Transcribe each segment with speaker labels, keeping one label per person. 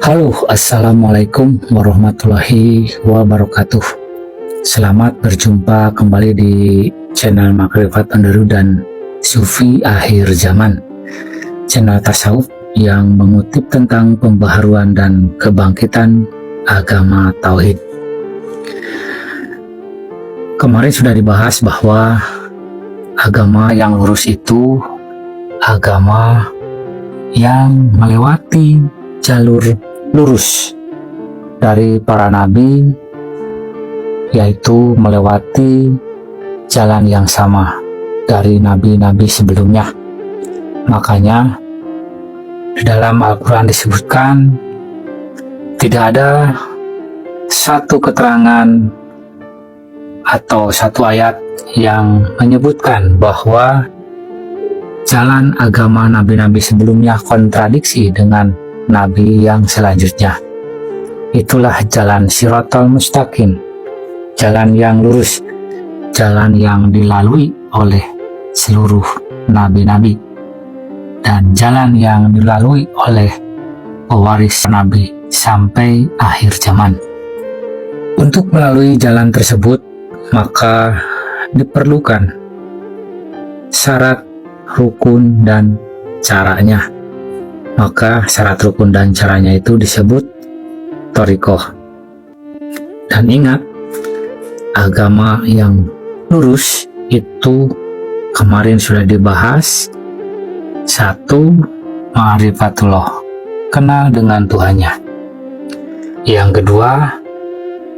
Speaker 1: Halo, assalamualaikum warahmatullahi wabarakatuh. Selamat berjumpa kembali di channel Makrifat Underu dan Sufi Akhir Zaman, channel tasawuf yang mengutip tentang pembaharuan dan kebangkitan agama tauhid. Kemarin sudah dibahas bahwa agama yang lurus itu agama yang melewati jalur lurus dari para nabi, yaitu melewati jalan yang sama dari nabi-nabi sebelumnya. Makanya di dalam Al-Quran disebutkan tidak ada satu keterangan atau satu ayat yang menyebutkan bahwa jalan agama nabi-nabi sebelumnya kontradiksi dengan nabi yang selanjutnya. Itulah jalan Shiratal Mustaqim, jalan yang lurus, jalan yang dilalui oleh seluruh nabi-nabi, dan jalan yang dilalui oleh pewaris nabi sampai akhir zaman. Untuk melalui jalan tersebut, maka diperlukan syarat, rukun, dan caranya. Maka syarat, rukun, dan caranya itu disebut thariqah. Dan ingat, agama yang lurus itu kemarin sudah dibahas. Satu, ma'rifatullah, kenal dengan Tuhannya. Yang kedua,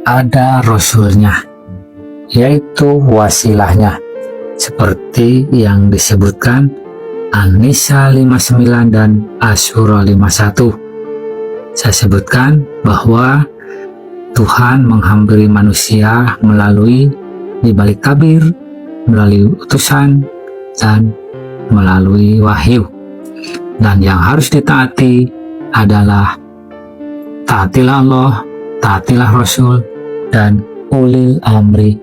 Speaker 1: ada Rasulnya, yaitu wasilahnya, seperti yang disebutkan An-Nisa 59 dan Asy-Syura 51. Saya sebutkan bahwa Tuhan menghampiri manusia melalui di balik tabir, melalui utusan, dan melalui wahyu. Dan yang harus ditaati adalah taatilah Allah, taatilah Rasul, dan ulil amri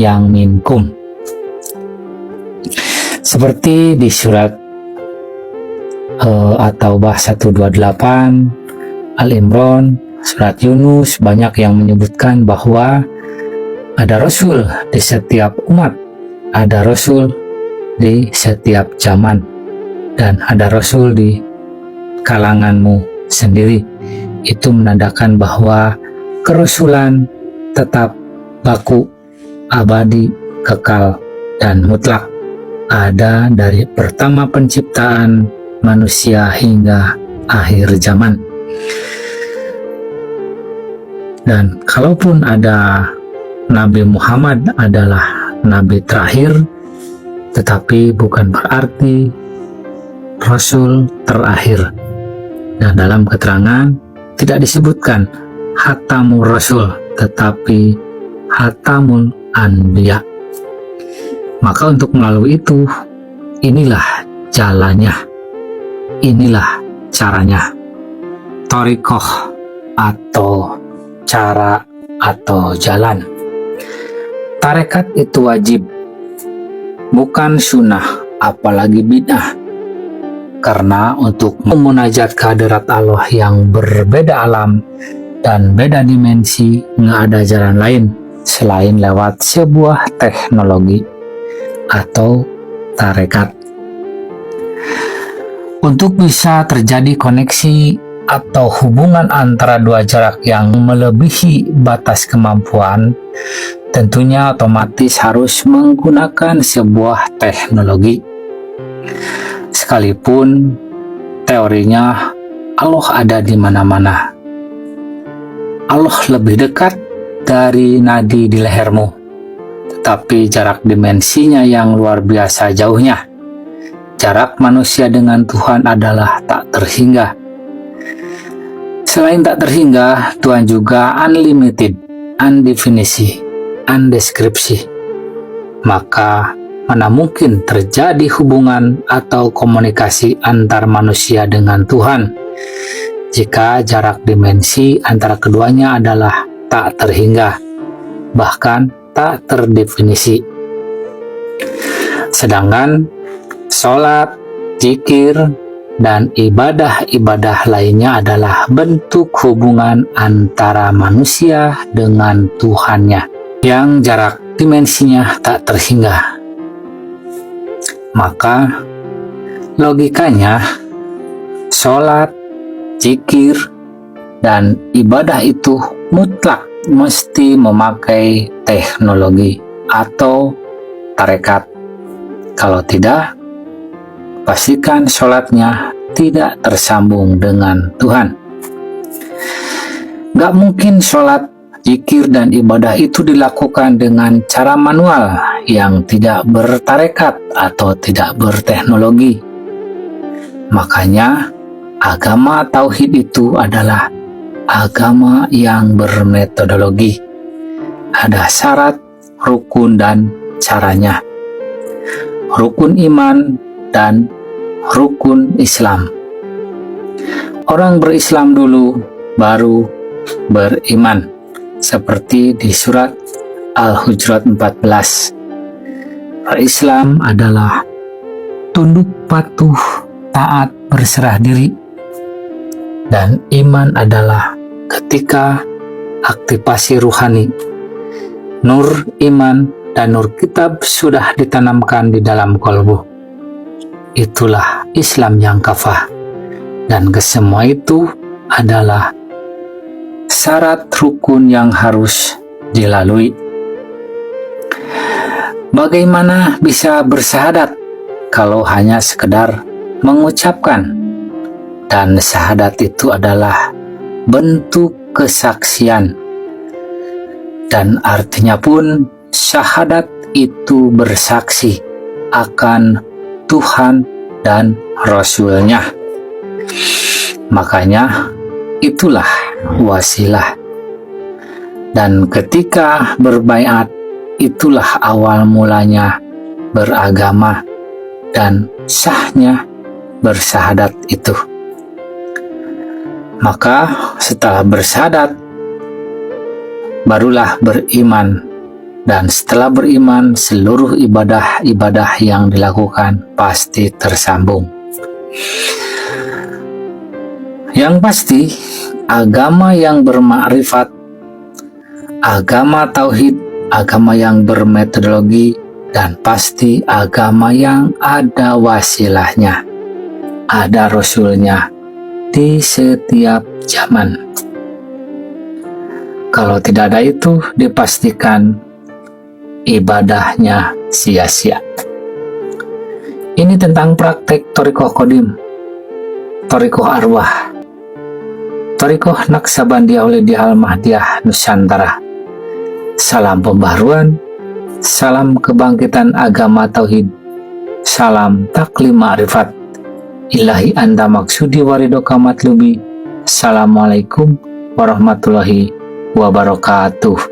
Speaker 1: yang minkum. Seperti di surat At-Taubah 128, Al-Imran, surat Yunus, banyak yang menyebutkan bahwa ada Rasul di setiap umat, ada Rasul di setiap zaman, dan ada Rasul di kalanganmu sendiri. Itu menandakan bahwa kerasulan tetap baku, abadi, kekal, dan mutlak, ada dari pertama penciptaan manusia hingga akhir zaman. Dan kalaupun ada Nabi Muhammad adalah nabi terakhir, tetapi bukan berarti Rasul terakhir. Dan dalam keterangan tidak disebutkan Hatamul Rasul, tetapi Hatamul Anbiya. Maka untuk melalui itu, inilah jalannya, inilah caranya. Thariqah atau cara atau jalan. Tarekat itu wajib, bukan sunnah, apalagi bid'ah. Karena untuk memunajat kehadirat Allah yang berbeda alam dan beda dimensi, nggak ada jalan lain selain lewat sebuah teknologi atau tarekat. Untuk bisa terjadi koneksi atau hubungan antara dua jarak yang melebihi batas kemampuan, tentunya otomatis harus menggunakan sebuah teknologi. Sekalipun teorinya Allah ada di mana-mana, Allah lebih dekat dari nadi di lehermu, tetapi jarak dimensinya yang luar biasa jauhnya. Jarak manusia dengan Tuhan adalah tak terhingga. Selain tak terhingga, Tuhan juga unlimited, undefinisi, undeskripsi. Maka mana mungkin terjadi hubungan atau komunikasi antar manusia dengan Tuhan jika jarak dimensi antara keduanya adalah tak terhingga, bahkan tak terdefinisi. Sedangkan sholat, zikir, dan ibadah-ibadah lainnya adalah bentuk hubungan antara manusia dengan Tuhannya yang jarak dimensinya tak terhingga. Maka logikanya sholat, zikir, dan ibadah itu mutlak mesti memakai teknologi atau tarekat. Kalau tidak, pastikan sholatnya tidak tersambung dengan Tuhan. Gak mungkin sholat, zikir, dan ibadah itu dilakukan dengan cara manual yang tidak bertarekat atau tidak berteknologi. Makanya, agama tauhid itu adalah agama yang bermetodologi. Ada syarat, rukun, dan caranya. Rukun iman dan rukun Islam. Orang berislam dulu, baru beriman. Seperti di surat Al-Hujurat 14. Berislam adalah tunduk patuh, taat, berserah diri. Dan iman adalah ketika aktivasi ruhani. Nur iman dan nur kitab sudah ditanamkan di dalam kolbu. Itulah Islam yang kafah. Dan kesemua itu adalah syarat rukun yang harus dilalui. Bagaimana bisa bersyahadat kalau hanya sekedar mengucapkan? Dan syahadat itu adalah bentuk kesaksian. Dan artinya pun syahadat itu bersaksi akan Tuhan dan Rasul-Nya. Makanya itulah wasilah. Dan ketika berbaiat, itulah awal mulanya beragama dan sahnya bersyahadat itu. Maka setelah bersyahadat, barulah beriman. Dan setelah beriman, seluruh ibadah-ibadah yang dilakukan pasti tersambung. Yang pasti, agama yang bermakrifat, agama tauhid, agama yang bermetodologi, dan pasti agama yang ada wasilahnya, ada Rasulnya di setiap zaman. Kalau tidak ada itu, dipastikan ibadahnya sia-sia. Ini tentang praktek Thariqah Qadim, Thariqah Arwah, Thariqah Naqsabandiyah Auliya Al-Mahdiyah Nusantara. Salam pembaharuan, salam kebangkitan agama tauhid, salam taklim ma'rifat. Ilahi anta maksudi waridoka matlubi. Assalamualaikum warahmatullahi wabarakatuh.